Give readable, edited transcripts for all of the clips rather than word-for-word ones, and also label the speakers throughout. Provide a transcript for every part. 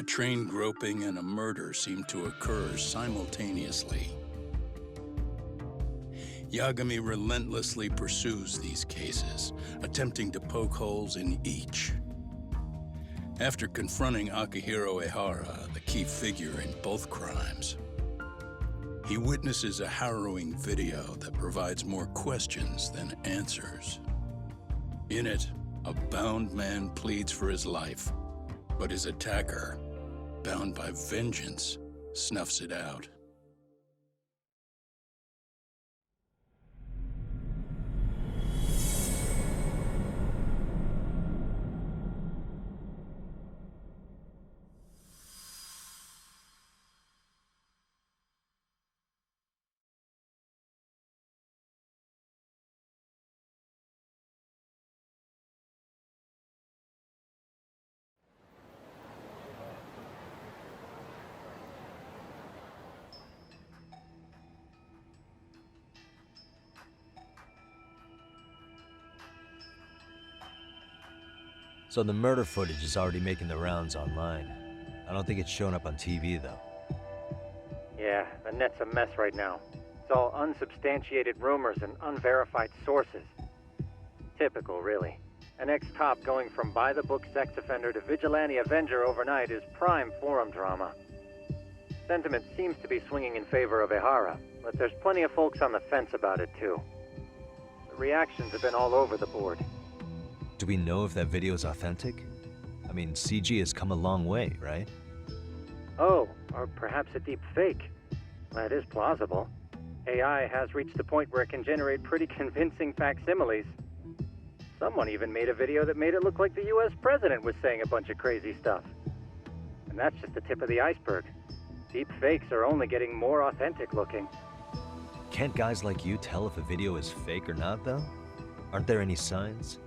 Speaker 1: A train groping and a murder seem to occur simultaneously. Yagami relentlessly pursues these cases, attempting to poke holes in each. After confronting Akihiro Ehara, the key figure in both crimes, he witnesses a harrowing video that provides more questions than answers. In it, a bound man pleads for his life, but his attacker, bound by vengeance, snuffs it out.
Speaker 2: So the murder footage is already making the rounds online. I don't think it's showing up on TV, though.
Speaker 3: Yeah, the net's a mess right now. It's all unsubstantiated rumors and unverified sources. Typical, really. An ex-cop going from by-the-book sex offender to vigilante avenger overnight is prime forum drama. Sentiment seems to be swinging in favor of Ehara, but there's plenty of folks on the fence about it, too. The reactions have been all over the board.
Speaker 2: Do we know if that video is authentic? I mean, CG has come a long way, right?
Speaker 3: Oh, or perhaps a deep fake. That is plausible. AI has reached the point where it can generate pretty convincing facsimiles. Someone even made a video that made it look like the US president was saying a bunch of crazy stuff. And that's just the tip of the iceberg. Deep fakes are only getting more authentic looking.
Speaker 2: Can't guys like you tell if a video is fake or not, though? Aren't there any signs?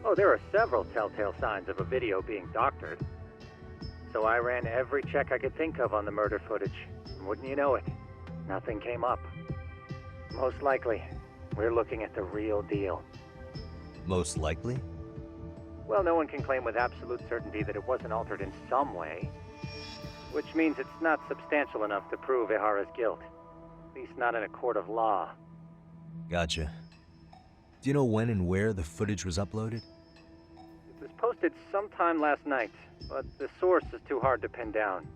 Speaker 3: Oh, there are several telltale signs of a video being doctored. So I ran every check I could think of on the murder footage. And wouldn't you know it, nothing came up. Most likely, we're looking at the real deal.
Speaker 2: Most likely?
Speaker 3: Well, no one can claim with absolute certainty that it wasn't altered in some way. Which means it's not substantial enough to prove Ehara's guilt. At least not in a court of law.
Speaker 2: Gotcha. Do you know when and where the footage was uploaded?
Speaker 3: It was posted sometime last night, but the source is too hard to pin down.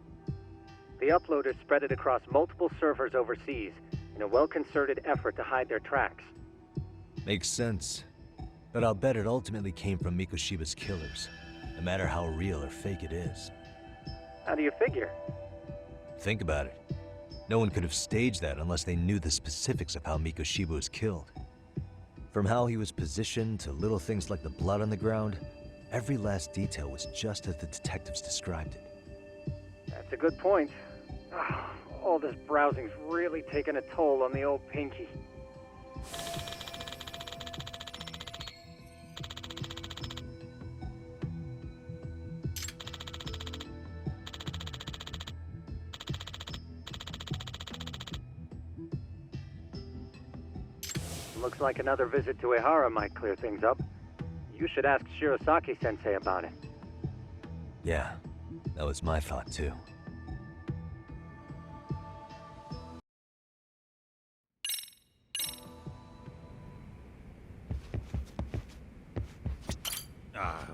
Speaker 3: The uploaders spread it across multiple servers overseas in a well-concerted effort to hide their tracks.
Speaker 2: Makes sense. But I'll bet it ultimately came from Mikoshiba's killers, no matter how real or fake it is.
Speaker 3: How do you figure?
Speaker 2: Think about it. No one could have staged that unless they knew the specifics of how Mikoshiba was killed. From how he was positioned to little things like the blood on the ground, every last detail was just as the detectives described it.
Speaker 3: That's a good point. All this browsing's really taken a toll on the old pinky. Looks like another visit to Ehara might clear things up. You should ask Shirosaki-sensei about it.
Speaker 2: Yeah, that was my thought too.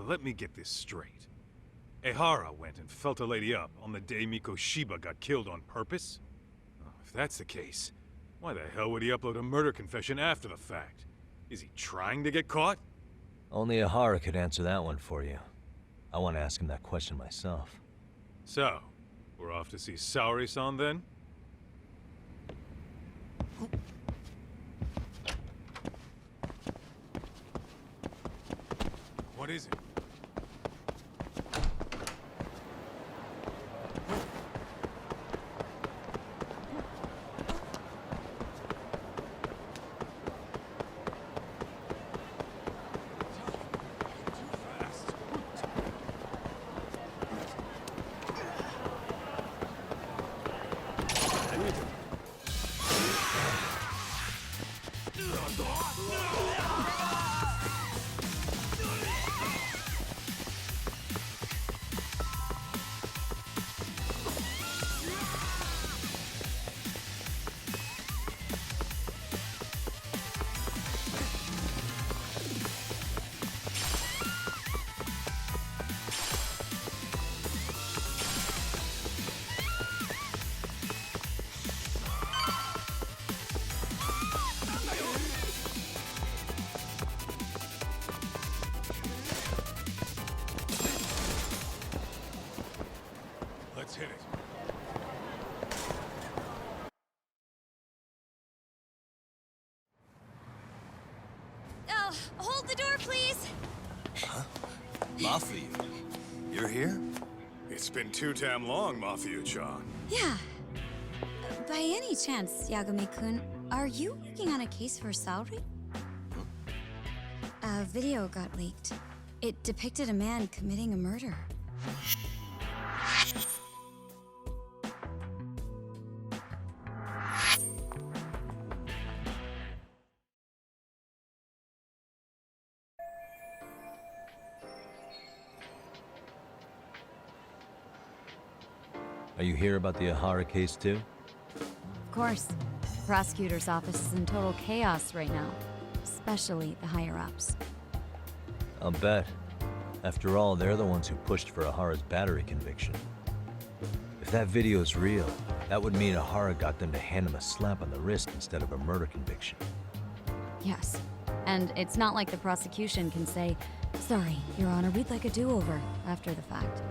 Speaker 4: Let me get this straight. Ehara went and felt a lady up on the day Mikoshiba got killed on purpose? Oh, if that's the case, why the hell would he upload a murder confession after the fact? Is he trying to get caught?
Speaker 2: Only Ehara could answer that one for you. I want to ask him that question myself.
Speaker 4: So, we're off to see Saori-san then? What is it? Let's hit it.
Speaker 5: Oh, hold the door, please!
Speaker 6: Mafia, you're here?
Speaker 4: It's been too damn long, Mafia-chan.
Speaker 5: Yeah. By any chance, Yagami-kun, are you working on a case for Saori? A video got leaked. It depicted a man committing a murder.
Speaker 2: Are you here about the Ahara case too?
Speaker 5: Of course. The prosecutor's office is in total chaos right now, especially the higher-ups.
Speaker 2: I'll bet. After all, they're the ones who pushed for Ahara's battery conviction. If that video is real, that would mean Ahara got them to hand him a slap on the wrist instead of a murder conviction.
Speaker 5: Yes. And it's not like the prosecution can say, "Sorry, Your Honor, we'd like a do-over," after the fact.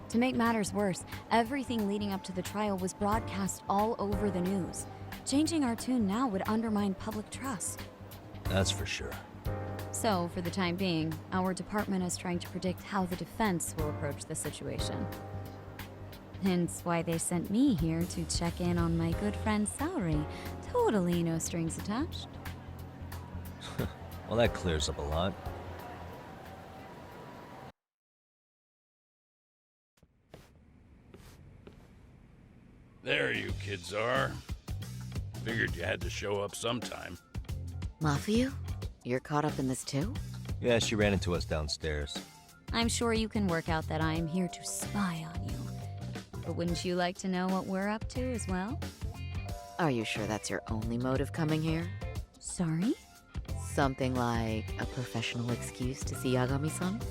Speaker 5: To make matters worse, everything leading up to the trial was broadcast all over the news. Changing our tune now would undermine public trust.
Speaker 2: That's for sure.
Speaker 5: So, for the time being, our department is trying to predict how the defense will approach the situation. Hence why they sent me here to check in on my good friend Saori. Totally no strings attached.
Speaker 2: Well, that clears up a lot.
Speaker 1: There you kids are. Figured you had to show up sometime.
Speaker 7: Mafia? You're caught up in this too?
Speaker 2: Yeah, she ran into us downstairs.
Speaker 5: I'm sure you can work out that I'm here to spy on you. But wouldn't you like to know what we're up to as well?
Speaker 7: Are you sure that's your only motive coming here?
Speaker 5: Sorry?
Speaker 7: Something like a professional excuse to see Yagami-san?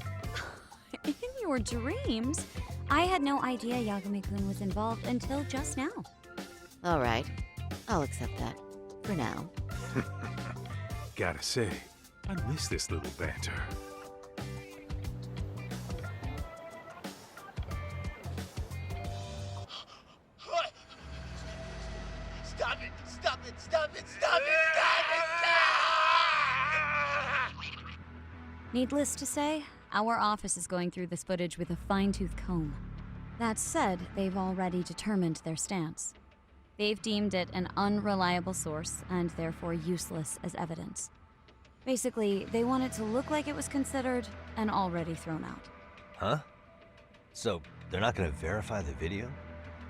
Speaker 5: In your dreams? I had no idea Yagami-kun was involved until just now.
Speaker 7: All right, I'll accept that. For now.
Speaker 4: Gotta say, I miss this little banter.
Speaker 6: Stop it! Stop it! Stop it! Stop it!
Speaker 5: Needless to say, our office is going through this footage with a fine-tooth comb. That said, they've already determined their stance. They've deemed it an unreliable source and therefore useless as evidence. Basically, they want it to look like it was considered and already thrown out.
Speaker 2: Huh? So, they're not gonna verify the video?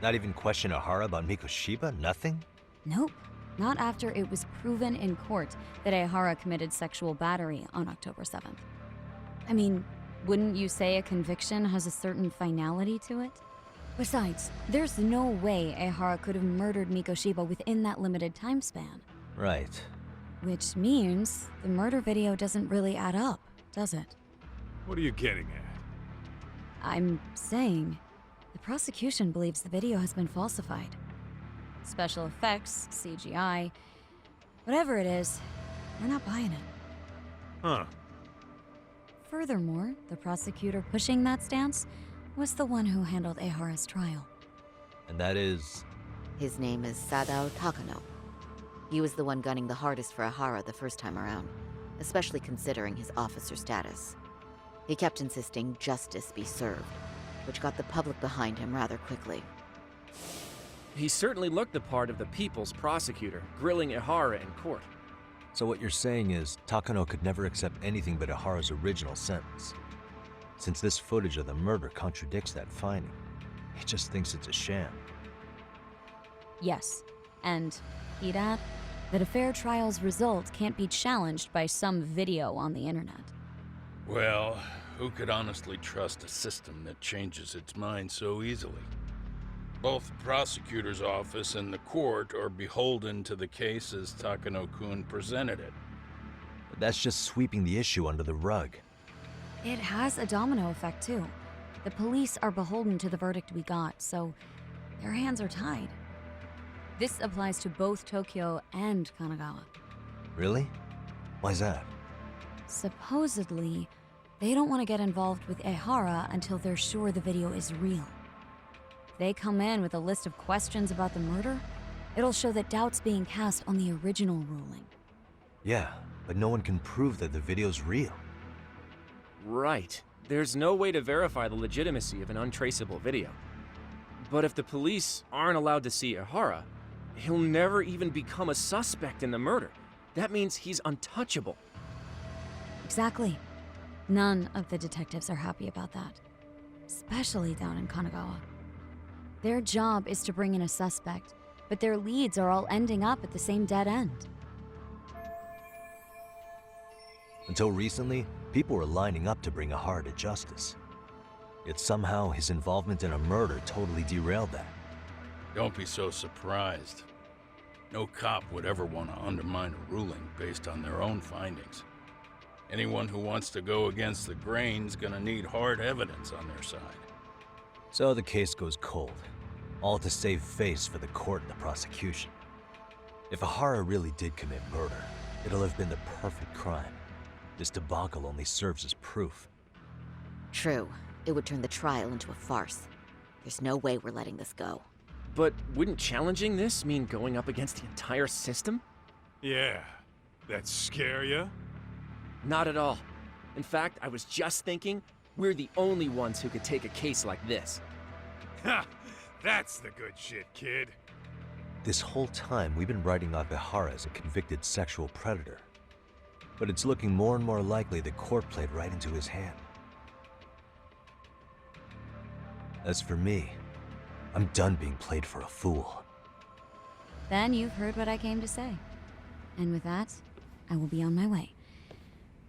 Speaker 2: Not even question Ahara about Mikoshiba? Nothing?
Speaker 5: Nope. Not after it was proven in court that Ehara committed sexual battery on October 7th. I mean, wouldn't you say a conviction has a certain finality to it? Besides, there's no way Ehara could have murdered Mikoshiba within that limited time span.
Speaker 2: Right.
Speaker 5: Which means the murder video doesn't really add up, does it?
Speaker 4: What are you getting at?
Speaker 5: I'm saying the prosecution believes the video has been falsified. Special effects, CGI, whatever it is, we're not buying it.
Speaker 4: Huh.
Speaker 5: Furthermore, the prosecutor pushing that stance was the one who handled Ehara's trial.
Speaker 2: And that is...
Speaker 7: His name is Sadao Takano. He was the one gunning the hardest for Ahara the first time around, especially considering his officer status. He kept insisting justice be served, which got the public behind him rather quickly.
Speaker 8: He certainly looked the part of the people's prosecutor, grilling Ehara in court.
Speaker 2: So what you're saying is, Takano could never accept anything but Ahara's original sentence. Since this footage of the murder contradicts that finding, he just thinks it's a sham.
Speaker 5: Yes, and he'd add that a fair trial's result can't be challenged by some video on the internet.
Speaker 1: Well, who could honestly trust a system that changes its mind so easily? Both the prosecutor's office and the court are beholden to the case as Takano-kun presented it.
Speaker 2: But that's just sweeping the issue under the rug.
Speaker 5: It has a domino effect, too. The police are beholden to the verdict we got, so their hands are tied. This applies to both Tokyo and Kanagawa.
Speaker 2: Really? Why's that?
Speaker 5: Supposedly, they don't want to get involved with Ehara until they're sure the video is real. they come in with a list of questions about the murder, it'll show that doubt's being cast on the original ruling.
Speaker 2: Yeah, but no one can prove that the video's real.
Speaker 8: Right. There's no way to verify the legitimacy of an untraceable video. But if the police aren't allowed to see Ihara, he'll never even become a suspect in the murder. That means he's untouchable.
Speaker 5: Exactly. None of the detectives are happy about that. Especially down in Kanagawa. Their job is to bring in a suspect, but their leads are all ending up at the same dead end.
Speaker 2: Until recently, people were lining up to bring Ihara to justice. Yet somehow his involvement in a murder totally derailed that.
Speaker 1: Don't be so surprised. No cop would ever want to undermine a ruling based on their own findings. Anyone who wants to go against the grain's gonna need hard evidence on their side.
Speaker 2: So the case goes cold, all to save face for the court and the prosecution. If Ihara really did commit murder, it'll have been the perfect crime. This debacle only serves as proof.
Speaker 7: True. It would turn the trial into a farce. There's no way we're letting this go.
Speaker 8: But wouldn't challenging this mean going up against the entire system?
Speaker 4: Yeah. That scare ya?
Speaker 8: Not at all. In fact, I was just thinking, we're the only ones who could take a case like this.
Speaker 4: Ha! That's the good shit, kid.
Speaker 2: This whole time, we've been writing off Ihara as a convicted sexual predator. But it's looking more and more likely the court played right into his hand. As for me, I'm done being played for a fool.
Speaker 5: Then you've heard what I came to say. And with that, I will be on my way.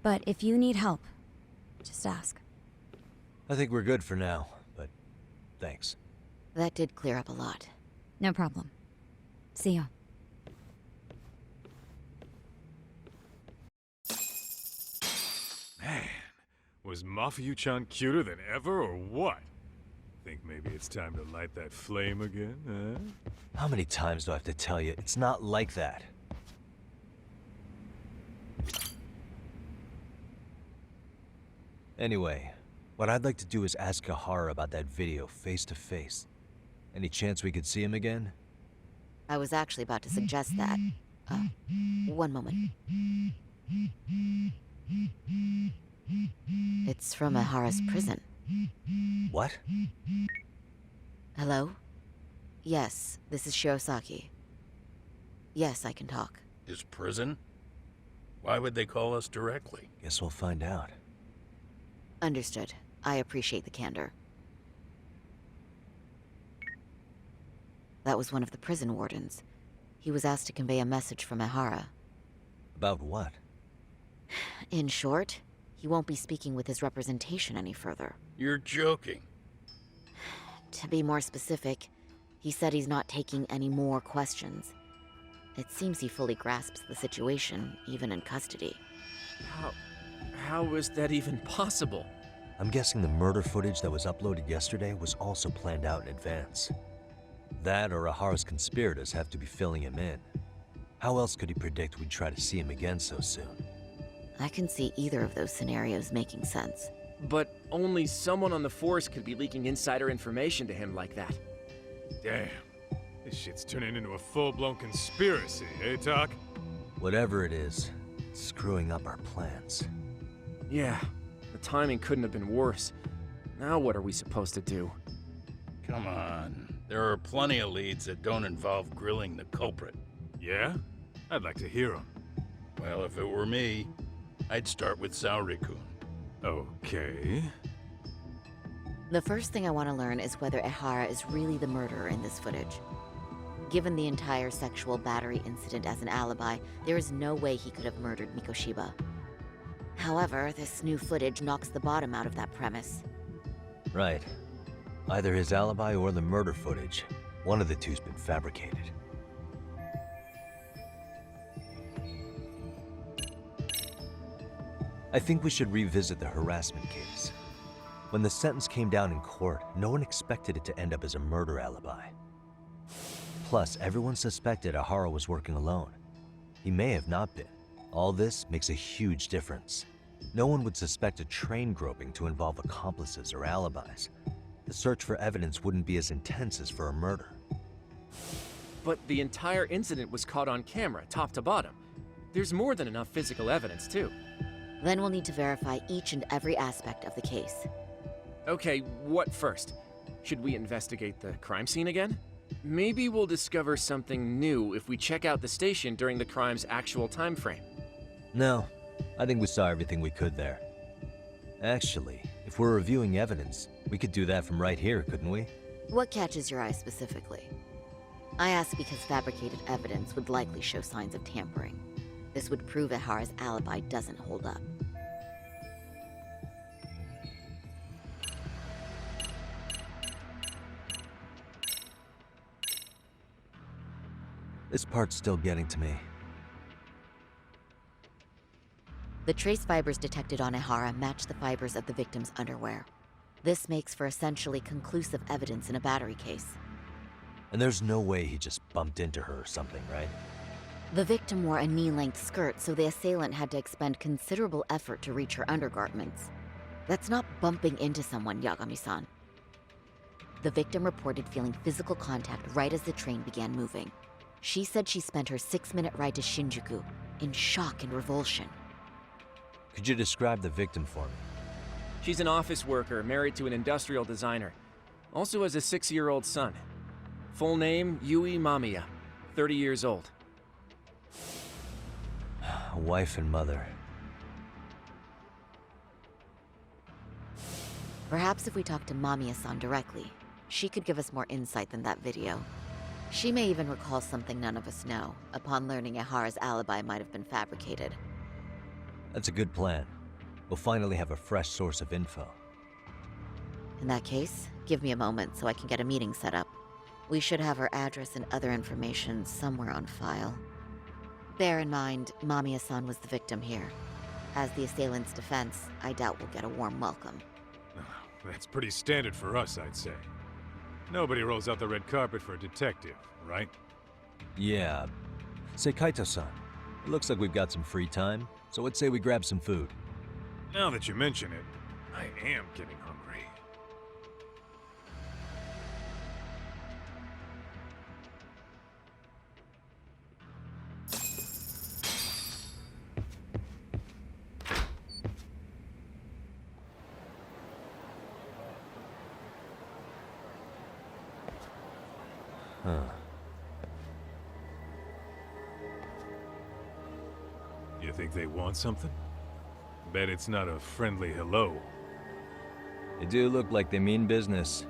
Speaker 5: But if you need help, just ask.
Speaker 2: I think we're good for now, but thanks.
Speaker 7: That did clear up a lot.
Speaker 5: No problem. See ya.
Speaker 4: Man, was Mafuyu-chan cuter than ever or what? Think maybe it's time to light that flame again, huh?
Speaker 2: How many times do I have to tell you, it's not like that? Anyway, what I'd like to do is ask Ihara about that video face to face. Any chance we could see him again?
Speaker 7: I was actually about to suggest that. One moment. It's from Ihara's prison.
Speaker 2: What?
Speaker 7: Hello? Yes, this is Shirosaki. Yes, I can talk.
Speaker 1: His prison? Why would they call us directly?
Speaker 2: Guess we'll find out.
Speaker 7: Understood. I appreciate the candor. That was one of the prison wardens. He was asked to convey a message from Ihara.
Speaker 2: About what?
Speaker 7: In short, he won't be speaking with his representation any further.
Speaker 1: You're joking.
Speaker 7: To be more specific, he said he's not taking any more questions. It seems he fully grasps the situation, even in custody.
Speaker 8: How is that even possible?
Speaker 2: I'm guessing the murder footage that was uploaded yesterday was also planned out in advance. That or Ihara's conspirators have to be filling him in. How else could he predict we'd try to see him again so soon?
Speaker 7: I can see either of those scenarios making sense.
Speaker 8: But only someone on the force could be leaking insider information to him like that.
Speaker 4: Damn. This shit's turning into a full-blown conspiracy, eh, Talk?
Speaker 2: Whatever it is, it's screwing up our plans.
Speaker 8: Yeah, the timing couldn't have been worse. Now what are we supposed to do?
Speaker 1: Come on. There are plenty of leads that don't involve grilling the culprit.
Speaker 4: Yeah? I'd like to hear them.
Speaker 1: Well, if it were me, I'd start with Saori-kun.
Speaker 4: Okay.
Speaker 7: The first thing I want to learn is whether Ihara is really the murderer in this footage. Given the entire sexual battery incident as an alibi, there is no way he could have murdered Mikoshiba. However, this new footage knocks the bottom out of that premise.
Speaker 2: Right. Either his alibi or the murder footage. One of the two's been fabricated. I think we should revisit the harassment case. When the sentence came down in court, no one expected it to end up as a murder alibi. Plus, everyone suspected Ihara was working alone. He may have not been. All this makes a huge difference. No one would suspect a train groping to involve accomplices or alibis. the search for evidence wouldn't be as intense as for a murder.
Speaker 8: But the entire incident was caught on camera, top to bottom. There's more than enough physical evidence, too.
Speaker 7: Then we'll need to verify each and every aspect of the case.
Speaker 8: Okay, what first? Should we investigate the crime scene again? Maybe we'll discover something new if we check out the station during the crime's actual time frame.
Speaker 2: No, I think we saw everything we could there. Actually, if we're reviewing evidence, we could do that from right here, couldn't we?
Speaker 7: What catches your eye specifically? I ask because fabricated evidence would likely show signs of tampering. This would prove Ihara's alibi doesn't hold up.
Speaker 2: This part's still getting to me.
Speaker 7: The trace fibers detected on Ihara match the fibers of the victim's underwear. This makes for essentially conclusive evidence in a battery case.
Speaker 2: And there's no way he just bumped into her or something, right?
Speaker 7: The victim wore a knee-length skirt, so the assailant had to expend considerable effort to reach her undergarments. That's not bumping into someone, Yagami-san. The victim reported feeling physical contact right as the train began moving. She said she spent her 6-minute ride to Shinjuku in shock and revulsion.
Speaker 2: Could you describe the victim for me?
Speaker 8: She's an office worker married to an industrial designer. Also has a 6-year-old son. Full name, Yui Mamiya, 30 years old.
Speaker 2: A wife and mother.
Speaker 7: Perhaps if we talk to Mamiya-san directly, she could give us more insight than that video. She may even recall something none of us know, upon learning Ihara's alibi might have been fabricated.
Speaker 2: That's a good plan. We'll finally have a fresh source of info.
Speaker 7: In that case, give me a moment so I can get a meeting set up. We should have her address and other information somewhere on file. Bear in mind, Mamiya-san was the victim here. As the assailant's defense, I doubt we'll get a warm welcome.
Speaker 4: That's pretty standard for us, I'd say. Nobody rolls out the red carpet for a detective, right?
Speaker 2: Yeah. Say, Kaito-san, it looks like we've got some free time, so let's say we grab some food.
Speaker 4: Now that you mention it, I am getting hungry.
Speaker 2: Huh.
Speaker 4: You think they want something? Bet it's not a friendly hello.
Speaker 2: They do look like they mean business.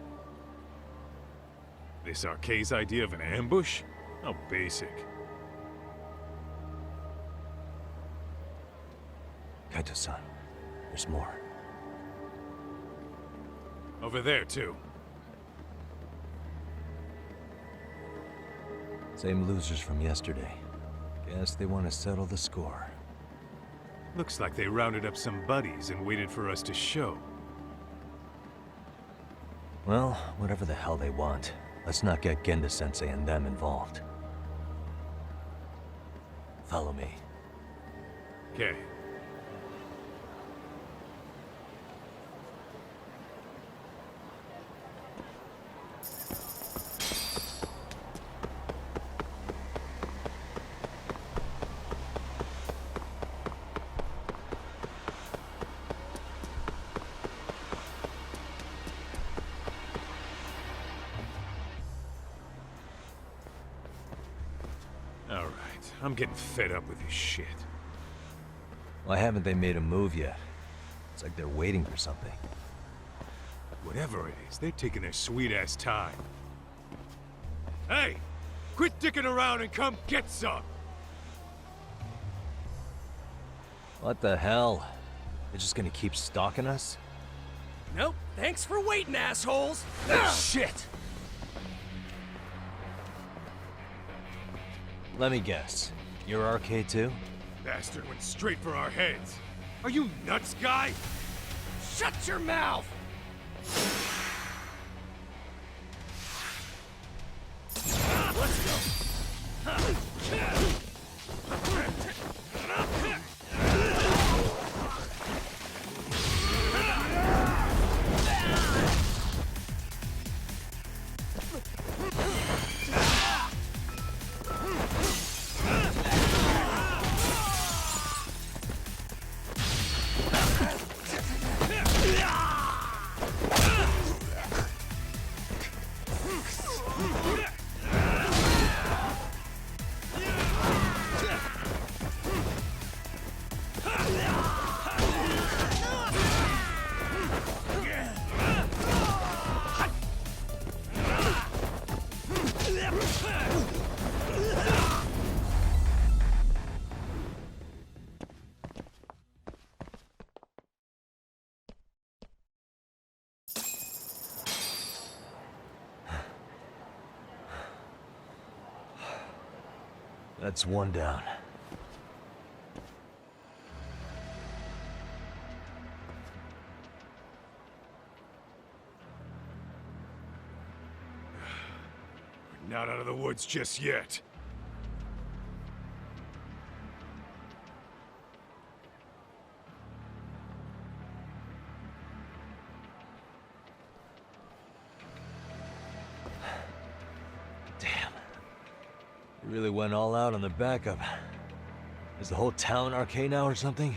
Speaker 4: This Arcade's idea of an ambush? How basic.
Speaker 2: Kaito-san, there's more.
Speaker 4: Over there, too.
Speaker 2: Same losers from yesterday. Guess they want to settle the score.
Speaker 4: Looks like they rounded up some buddies and waited for us to show.
Speaker 2: Well, whatever the hell they want, let's not get Genda-sensei and them involved. Follow me.
Speaker 4: Okay. I'm getting fed up with this shit.
Speaker 2: Why haven't they made a move yet? It's like they're waiting for something.
Speaker 4: Whatever it is, they're taking their sweet-ass time. Hey! Quit dicking around and come get some!
Speaker 2: What the hell? They're just gonna keep stalking us?
Speaker 9: Nope. Thanks for waiting, assholes!
Speaker 2: Shit! Let me guess. You're RK too?
Speaker 4: Bastard went straight for our heads. Are you nuts, guy?
Speaker 9: Shut your mouth! Let's go.
Speaker 2: That's one down.
Speaker 4: We're not out of the woods just yet.
Speaker 2: You really went all out on the backup. Is the whole town arcade now or something?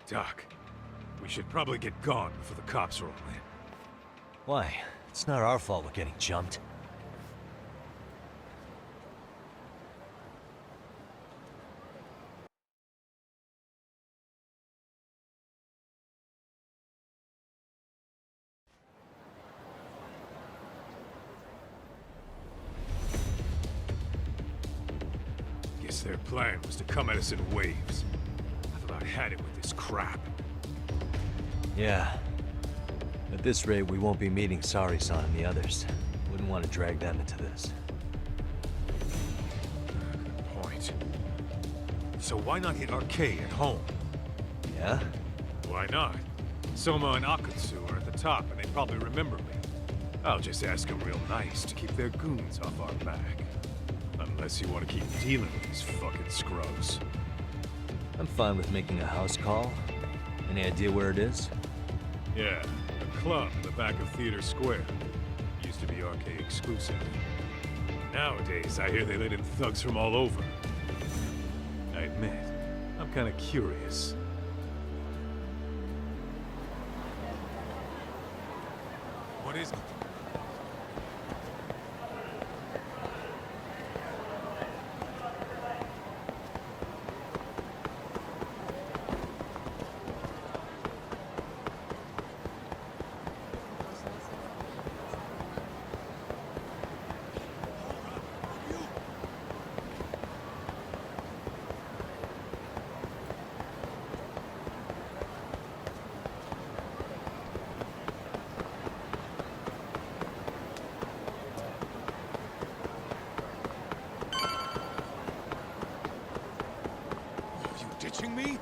Speaker 4: Doc, we should probably get gone before the cops roll in.
Speaker 2: Why? It's not our fault we're getting jumped.
Speaker 4: Guess their plan was to come at us in waves. I've about had it with this crap.
Speaker 2: Yeah. At this rate, we won't be meeting Sari-san and the others. Wouldn't want to drag them into this.
Speaker 4: Good point. So why not hit Arcade at home?
Speaker 2: Yeah?
Speaker 4: Why not? Soma and Akutsu are at the top, and they probably remember me. I'll just ask them real nice to keep their goons off our back. Unless you want to keep dealing with these fucking scrubs.
Speaker 2: I'm fine with making a house call. Any idea where it is?
Speaker 4: Yeah, a club in the back of Theater Square. Used to be arcade exclusive. Nowadays, I hear they let in thugs from all over. I admit, I'm kind of curious. What is it? Ditching me?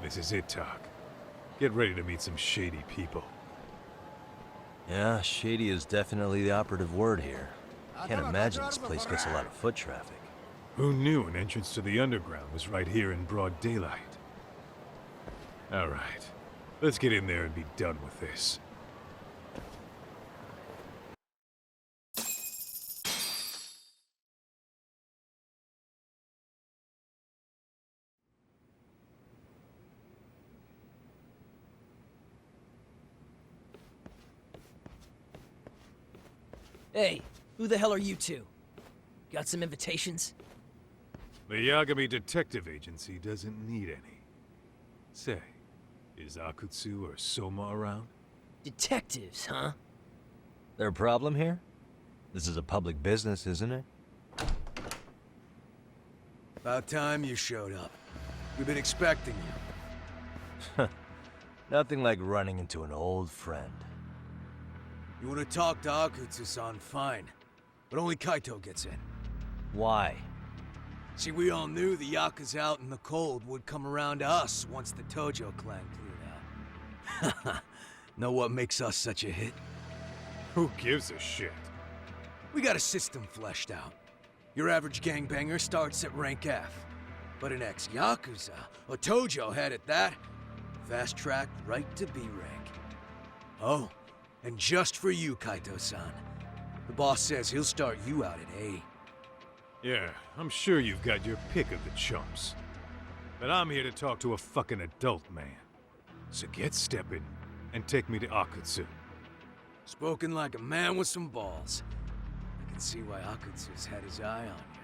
Speaker 4: This is it, Doc. Get ready to meet some shady people.
Speaker 2: Yeah, shady is definitely the operative word here. Can't imagine this place gets a lot of foot traffic.
Speaker 4: Who knew an entrance to the underground was right here in broad daylight? All right, let's get in there and be done with this.
Speaker 9: Hey, who the hell are you two? Got some invitations?
Speaker 4: The Yagami Detective Agency doesn't need any. Say, is Akutsu or Soma around?
Speaker 9: Detectives, huh?
Speaker 2: There a problem here? This is a public business, isn't it?
Speaker 10: About time you showed up. We've been expecting you.
Speaker 2: Nothing like running into an old friend.
Speaker 10: You want to talk to Akutsu-san, fine. But only Kaito gets in.
Speaker 2: Why?
Speaker 10: See, we all knew the Yakuza out in the cold would come around to us once the Tojo clan cleared out. Know what makes us such a hit?
Speaker 4: Who gives a shit?
Speaker 10: We got a system fleshed out. Your average gangbanger starts at rank F. But an ex-Yakuza, a Tojo head at that, fast-tracked right to B rank. Oh, and just for you, Kaito-san. The boss says he'll start you out at A.
Speaker 4: Yeah, I'm sure you've got your pick of the chumps. But I'm here to talk to a fucking adult man. So get stepping and take me to Akutsu.
Speaker 10: Spoken like a man with some balls. I can see why Akutsu's had his eye on you.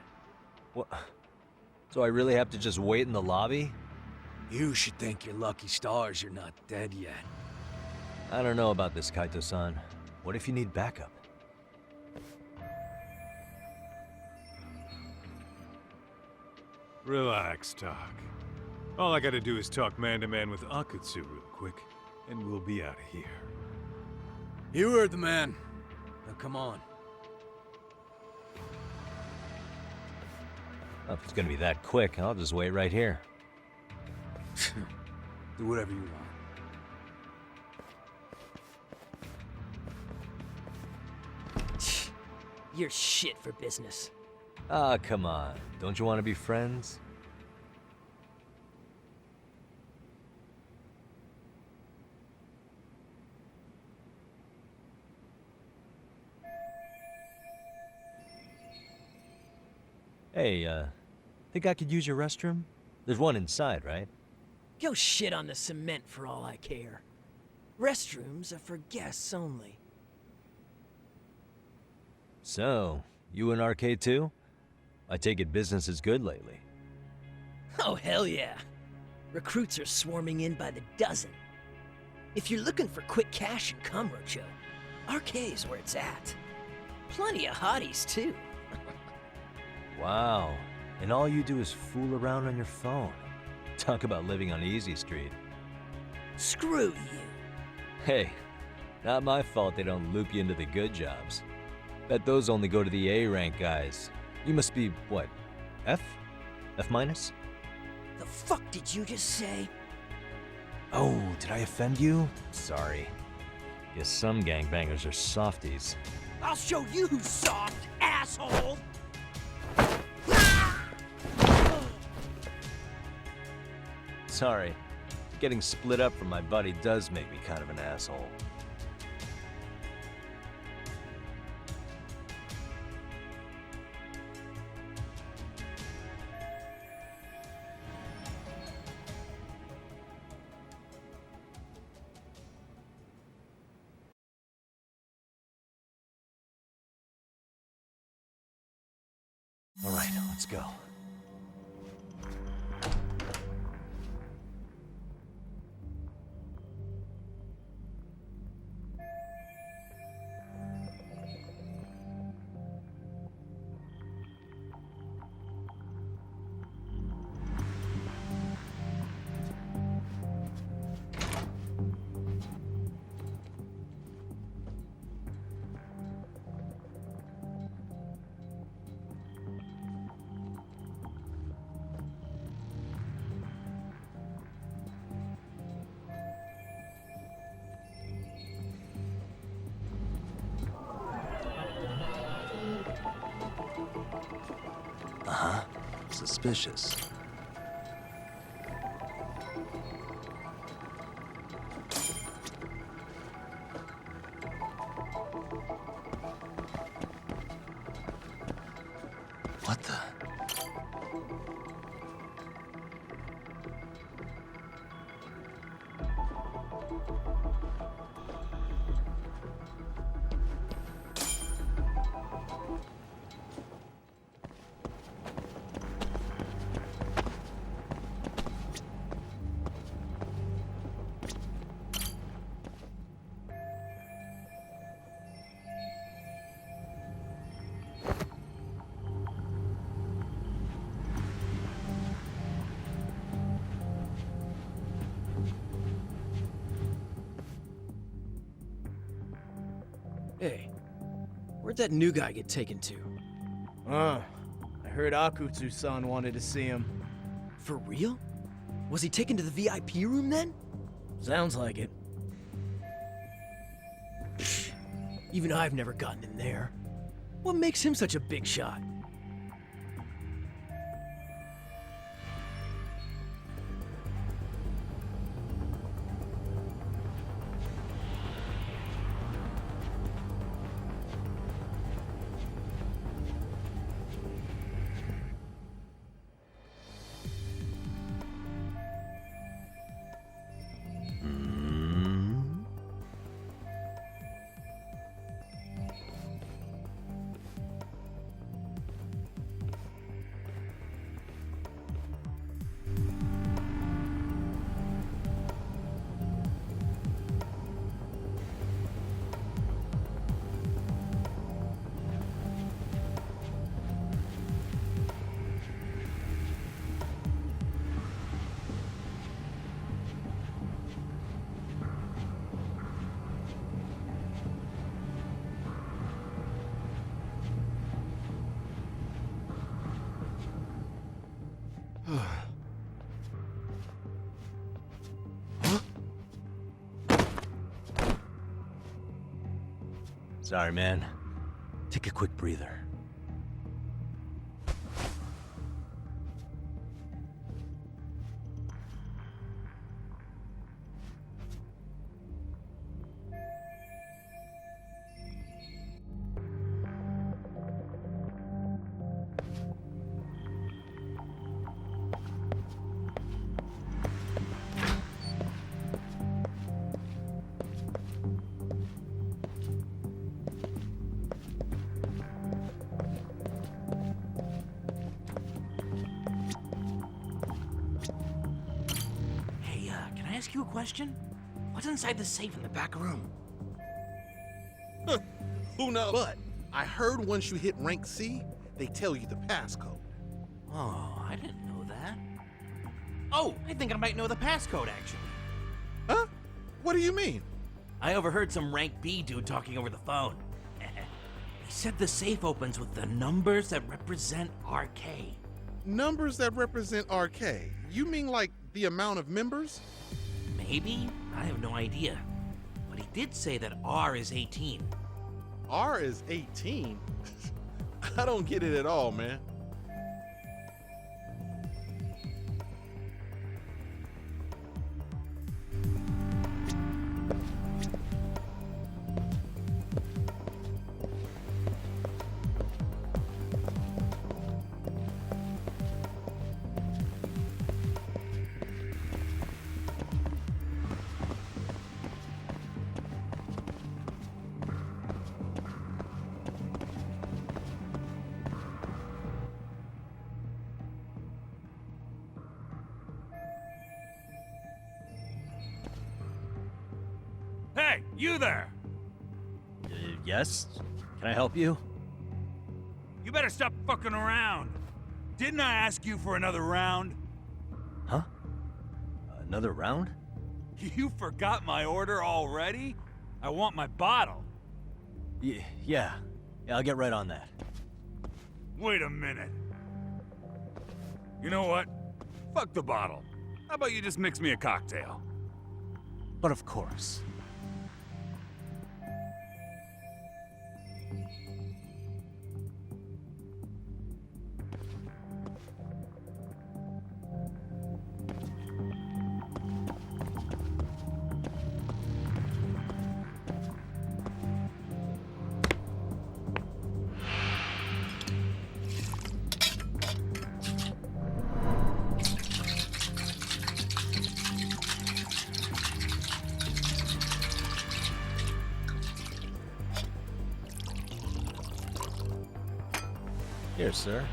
Speaker 2: What? So I really have to just wait in the lobby?
Speaker 10: You should thank your lucky stars you're not dead yet.
Speaker 2: I don't know about this, Kaito-san. What if you need backup?
Speaker 4: Relax, Doc. All I gotta do is talk man-to-man with Akutsu real quick, and we'll be out of here.
Speaker 10: You heard the man. Now come on.
Speaker 2: Well, if it's gonna be that quick, I'll just wait right here.
Speaker 10: Do whatever you want.
Speaker 9: You're shit for business.
Speaker 2: Ah, come on. Don't you want to be friends? Hey, think I could use your restroom? There's one inside, right?
Speaker 9: Go shit on the cement for all I care. Restrooms are for guests only.
Speaker 2: So, you in arcade too? I take it business is good lately.
Speaker 9: Oh, hell yeah. Recruits are swarming in by the dozen. If you're looking for quick cash in Kamurocho, arcade's where it's at. Plenty of hotties, too.
Speaker 2: Wow. And all you do is fool around on your phone. Talk about living on Easy Street.
Speaker 9: Screw you.
Speaker 2: Hey, not my fault they don't loop you into the good jobs. Bet those only go to the A-rank guys. You must be, what, F? F minus?
Speaker 9: The fuck did you just say?
Speaker 2: Oh, did I offend you? Sorry. Guess some gangbangers are softies.
Speaker 9: I'll show you who's soft, asshole!
Speaker 2: Sorry. Getting split up from my buddy does make me kind of an asshole. All right, let's go. Suspicious. What the?
Speaker 9: Hey, where'd that new guy get taken to?
Speaker 11: I heard Akutsu-san wanted to see him.
Speaker 9: For real? Was he taken to the VIP room then?
Speaker 11: Sounds like it.
Speaker 9: Even I've never gotten in there. What makes him such a big shot?
Speaker 2: Sorry, man. Take a quick breather.
Speaker 12: Hey, can I ask you a question? What's inside the safe in the back room?
Speaker 13: Who knows? But I heard once you hit rank C, they tell you the passcode.
Speaker 12: Oh, I didn't know that. Oh, I think I might know the passcode, actually.
Speaker 13: Huh? What do you mean?
Speaker 12: I overheard some rank B dude talking over the phone. He said the safe opens with the numbers that represent RK.
Speaker 13: Numbers that represent RK? You mean like the amount of members?
Speaker 12: Maybe? I have no idea. But he did say that R is 18.
Speaker 13: R is 18? I don't get it at all, man.
Speaker 4: Hey, you there!
Speaker 2: Yes? Can I help you?
Speaker 4: You better stop fucking around. Didn't I ask you for another round?
Speaker 2: Huh? Another round?
Speaker 4: You forgot my order already? I want my bottle.
Speaker 2: Yeah, I'll get right on that.
Speaker 4: Wait a minute. You know what? Fuck the bottle. How about you just mix me a cocktail?
Speaker 2: But of course. Here, sir.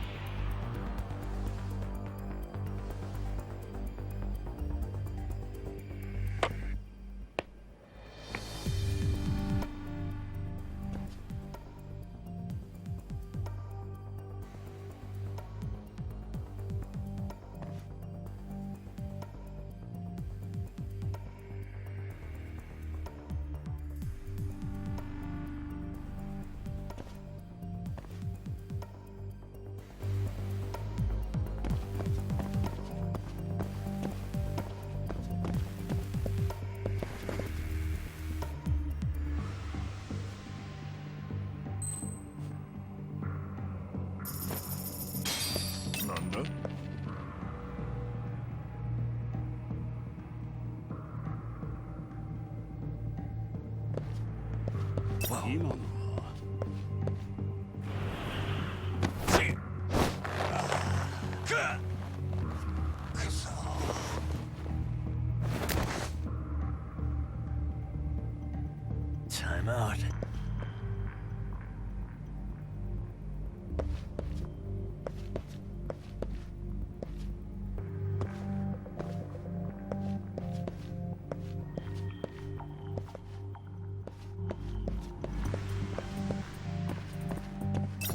Speaker 2: Time out.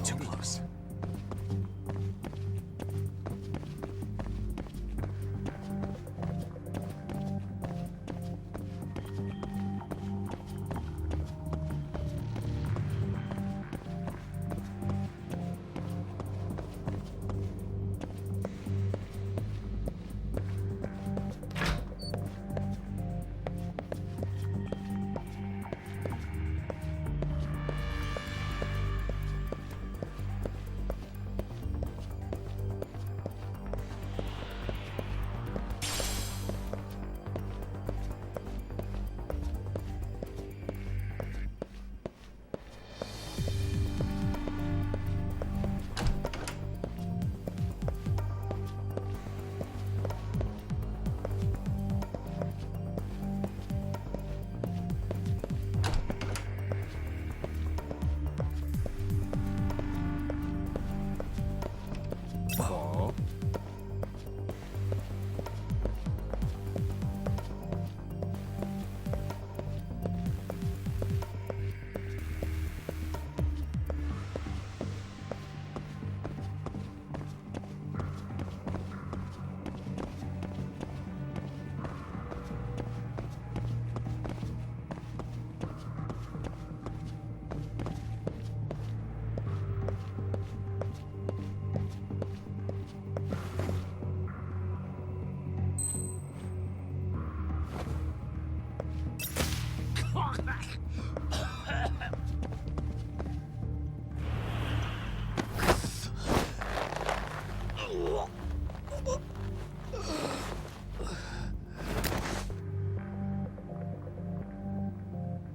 Speaker 2: Too close.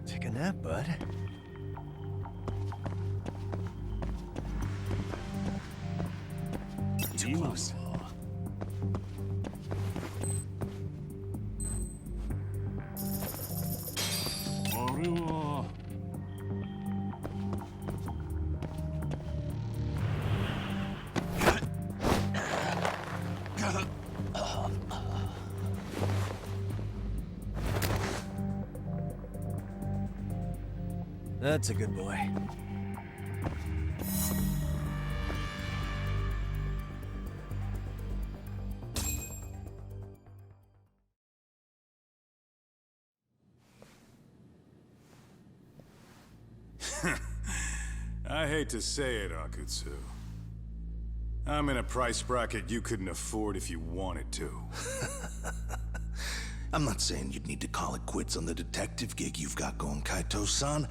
Speaker 2: Take a nap, bud. Too close. That's a good boy.
Speaker 4: I hate to say it, Akutsu. I'm in a price bracket you couldn't afford if you wanted to.
Speaker 6: I'm not saying you'd need to call it quits on the detective gig you've got going, Kaito-san.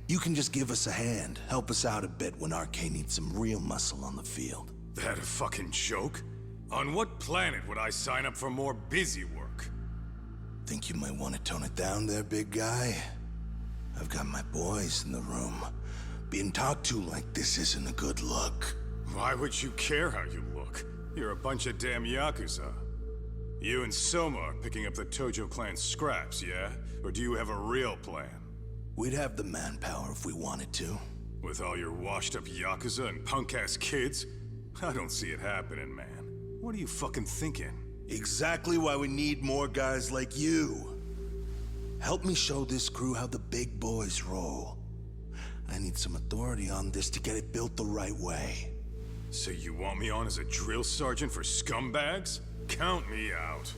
Speaker 6: You can just give us a hand, help us out a bit when RK needs some real muscle on the field.
Speaker 4: That a fucking joke? On what planet would I sign up for more busy work?
Speaker 6: Think you might want to tone it down there, big guy? I've got my boys in the room. Being talked to like this isn't a good look.
Speaker 4: Why would you care how you look? You're a bunch of damn Yakuza. You and Soma are picking up the Tojo clan scraps, yeah? Or do you have a real plan?
Speaker 6: We'd have the manpower if we wanted to.
Speaker 4: With all your washed-up Yakuza and punk-ass kids? I don't see it happening, man. What are you fucking thinking?
Speaker 6: Exactly why we need more guys like you. Help me show this crew how the big boys roll. I need some authority on this to get it built the right way.
Speaker 4: So you want me on as a drill sergeant for scumbags? Count me out.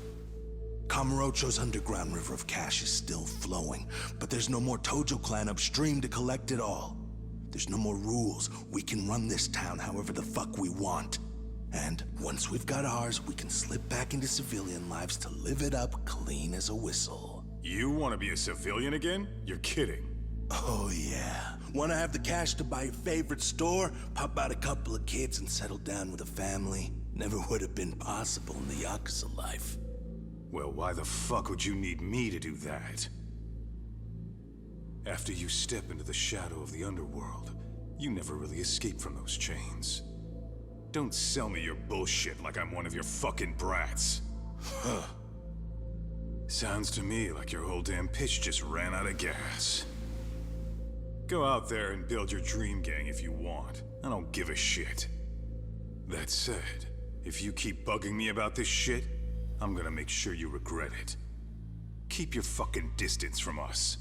Speaker 6: Kamurocho's underground river of cash is still flowing, but there's no more Tojo clan upstream to collect it all. There's no more rules. We can run this town however the fuck we want. And once we've got ours, we can slip back into civilian lives to live it up clean as a whistle.
Speaker 4: You want to be a civilian again? You're kidding.
Speaker 6: Oh yeah. Want to have the cash to buy your favorite store, pop out a couple of kids and settle down with a family? Never would have been possible in the Yakuza life.
Speaker 4: Well, why the fuck would you need me to do that? After you step into the shadow of the underworld, you never really escape from those chains. Don't sell me your bullshit like I'm one of your fucking brats. Huh. Sounds to me like your whole damn pitch just ran out of gas. Go out there and build your dream gang if you want. I don't give a shit. That said, if you keep bugging me about this shit, I'm gonna make sure you regret it. Keep your fucking distance from us.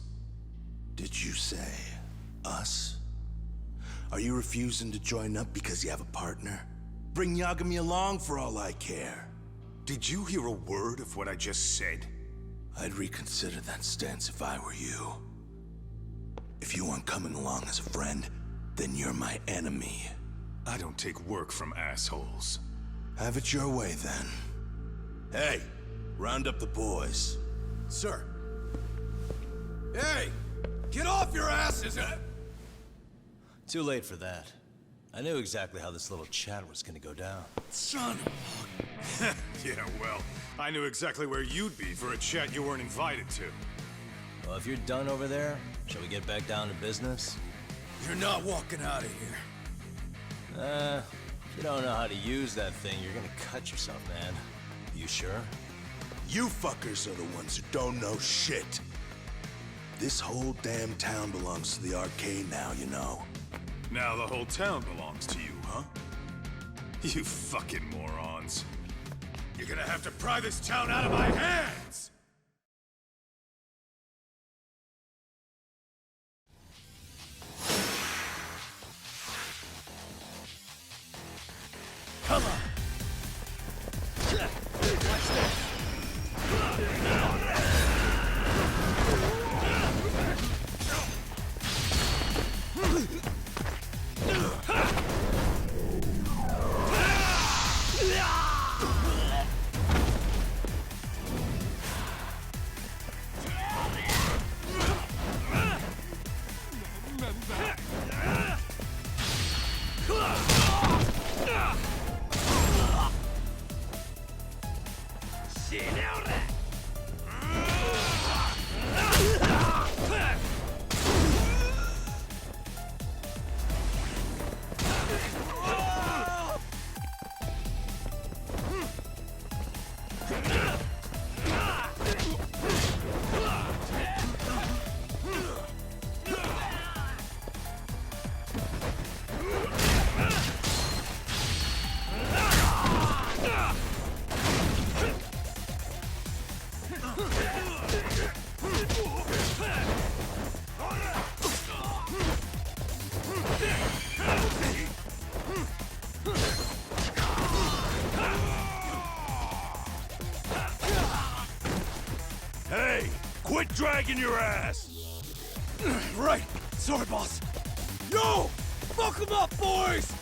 Speaker 6: Did you say us? Are you refusing to join up because you have a partner? Bring Yagami along for all I care.
Speaker 4: Did you hear a word of what I just said?
Speaker 6: I'd reconsider that stance if I were you. If you aren't coming along as a friend, then you're my enemy.
Speaker 4: I don't take work from assholes.
Speaker 6: Have it your way, then. Hey, round up the boys.
Speaker 10: Sir. Hey! Get off your asses!
Speaker 2: Too late for that. I knew exactly how this little chat was gonna go down.
Speaker 10: Son of
Speaker 4: Yeah, well, I knew exactly where you'd be for a chat you weren't invited to.
Speaker 2: Well, if you're done over there, shall we get back down to business?
Speaker 10: You're not walking out of here.
Speaker 2: If you don't know how to use that thing, you're gonna cut yourself, man. You sure?
Speaker 6: You fuckers are the ones who don't know shit. This whole damn town belongs to the arcade now, you know.
Speaker 4: Now the whole town belongs to you, huh? You fucking morons. You're gonna have to pry this town out of my hands!
Speaker 9: Come on. Watch this.
Speaker 4: Hey! Quit dragging your ass!
Speaker 10: Right! Sorry, boss. Yo! Fuck 'em up, boys!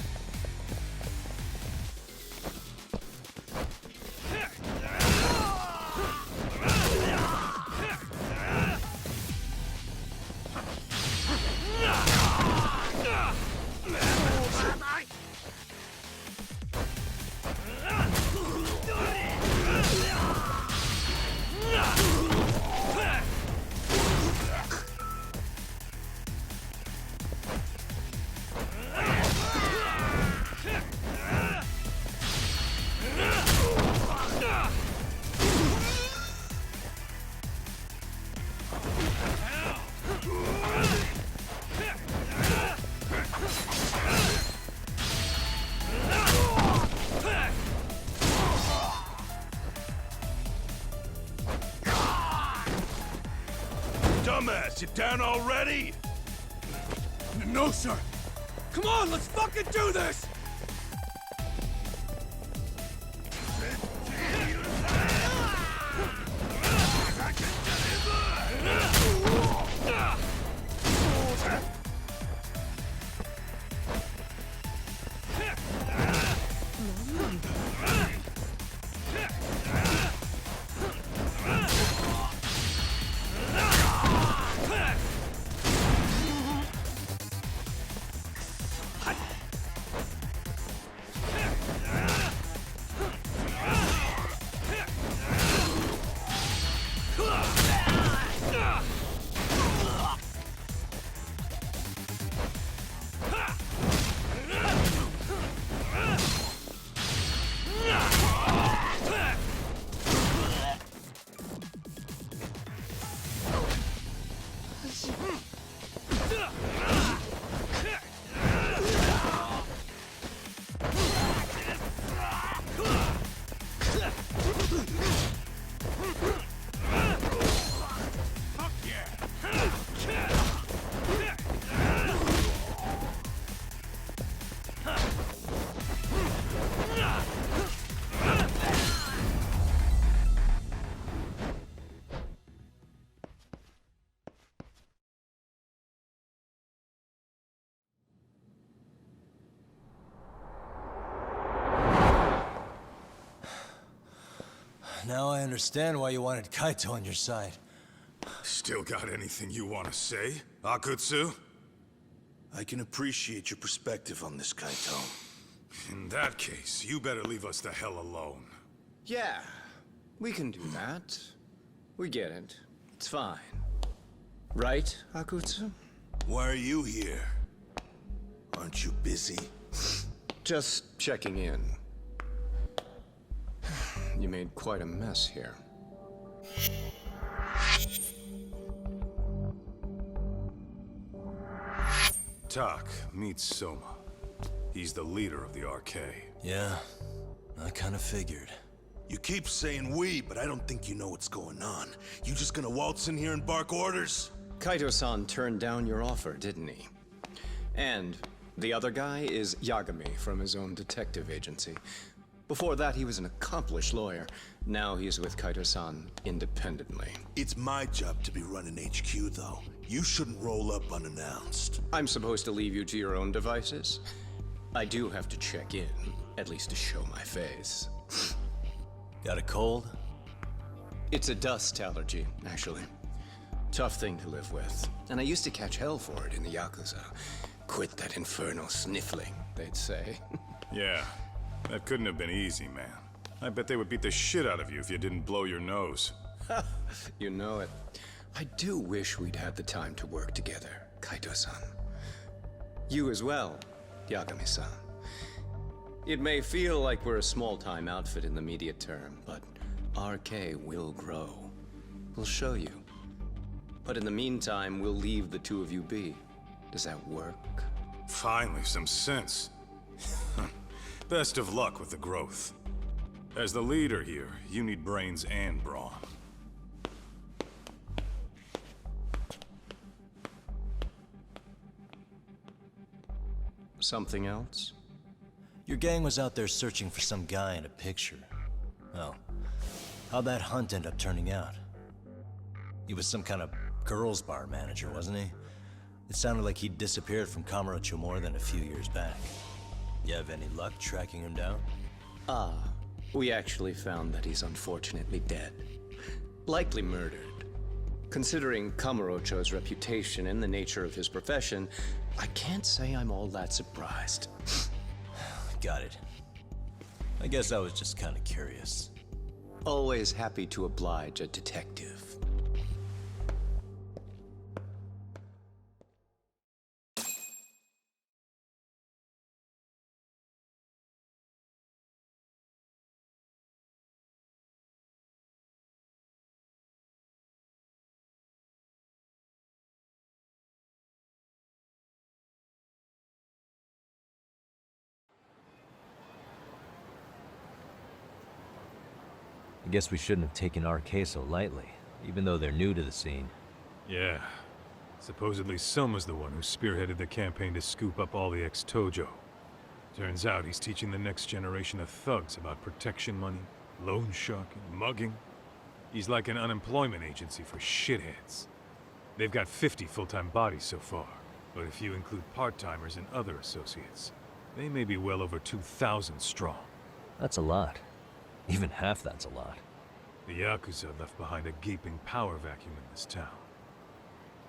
Speaker 4: Dumbass, you down already?
Speaker 10: No, sir. Come on, let's fucking do this!
Speaker 2: Now I understand why you wanted Kaito on your side.
Speaker 4: Still got anything you want to say, Akutsu?
Speaker 6: I can appreciate your perspective on this, Kaito.
Speaker 4: In that case, you better leave us the hell alone.
Speaker 14: Yeah, we can do that. We get it. It's fine. Right, Akutsu?
Speaker 6: Why are you here? Aren't you busy?
Speaker 14: Just checking in. You made quite a mess here.
Speaker 4: Tak, meet Soma. He's the leader of the RK.
Speaker 2: Yeah, I kind of figured.
Speaker 6: You keep saying we, but I don't think you know what's going on. You just gonna waltz in here and bark orders?
Speaker 14: Kaito-san turned down your offer, didn't he? And the other guy is Yagami from his own detective agency. Before that, he was an accomplished lawyer. Now he's with Kaito-san independently.
Speaker 6: It's my job to be running HQ, though. You shouldn't roll up unannounced.
Speaker 14: I'm supposed to leave you to your own devices? I do have to check in, at least to show my face.
Speaker 2: Got a cold?
Speaker 14: It's a dust allergy, actually. Tough thing to live with. And I used to catch hell for it in the Yakuza. Quit that infernal sniffling, they'd say.
Speaker 4: Yeah, that couldn't have been easy, man. I bet they would beat the shit out of you if you didn't blow your nose.
Speaker 14: You know it. I do wish we'd had the time to work together, Kaito-san. You as well, Yagami-san. It may feel like we're a small-time outfit in the immediate term, but RK will grow. We'll show you. But in the meantime, we'll leave the two of you be. Does that work?
Speaker 4: Finally, some sense. Best of luck with the growth. As the leader here, you need brains and brawn.
Speaker 14: Something else?
Speaker 2: Your gang was out there searching for some guy in a picture. Oh, how'd that hunt end up turning out? He was some kind of girls' bar manager, wasn't he? It sounded like he'd disappeared from Kamurocho more than a few years back. You have any luck tracking him down?
Speaker 14: We actually found that he's unfortunately dead. Likely murdered. Considering Kamurocho's reputation and the nature of his profession, I can't say I'm all that surprised.
Speaker 2: Got it. I guess I was just kind of curious.
Speaker 14: Always happy to oblige a detective.
Speaker 2: I guess we shouldn't have taken RK so lightly, even though they're new to the scene.
Speaker 4: Yeah. Supposedly Soma's the one who spearheaded the campaign to scoop up all the ex-Tojo. Turns out he's teaching the next generation of thugs about protection money, loan sharking, mugging. He's like an unemployment agency for shitheads. They've got 50 full-time bodies so far, but if you include part-timers and other associates, they may be well over 2,000 strong.
Speaker 2: That's a lot. Even half that's a lot.
Speaker 4: The Yakuza left behind a gaping power vacuum in this town.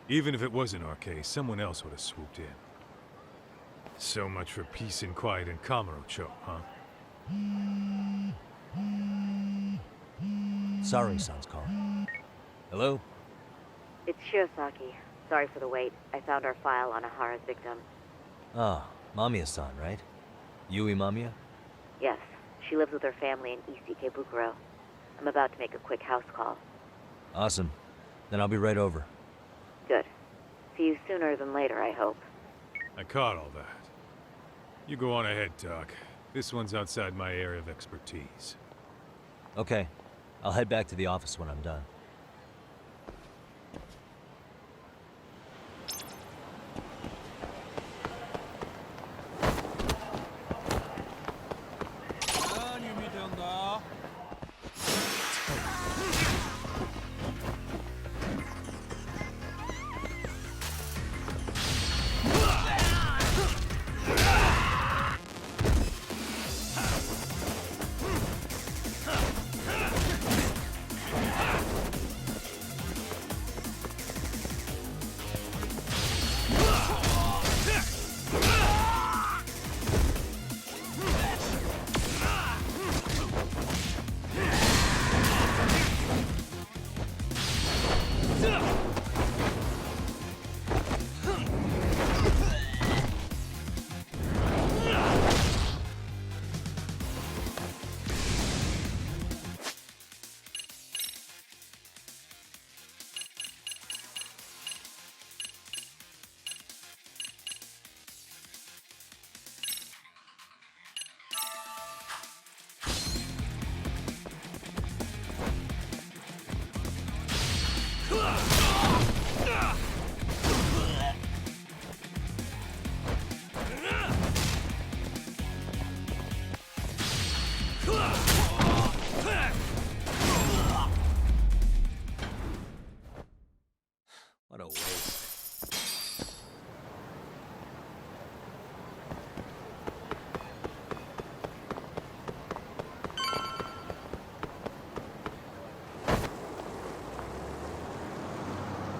Speaker 4: Even if it wasn't RK, someone else would have swooped in. So much for peace and quiet in Kamurocho, huh?
Speaker 2: Sorry-san's calling. Hello?
Speaker 7: It's Shirosaki. Sorry for the wait. I found our file on Ahara's victim.
Speaker 2: Ah, Mamiya-san, right? Yui Mamiya?
Speaker 7: Yes, she lives with her family in East Ikebukuro. I'm about to make a quick house call.
Speaker 2: Awesome. Then I'll be right over.
Speaker 7: Good. See you sooner than later, I hope.
Speaker 4: I caught all that. You go on ahead, Doc. This one's outside my area of expertise.
Speaker 2: Okay. I'll head back to the office when I'm done.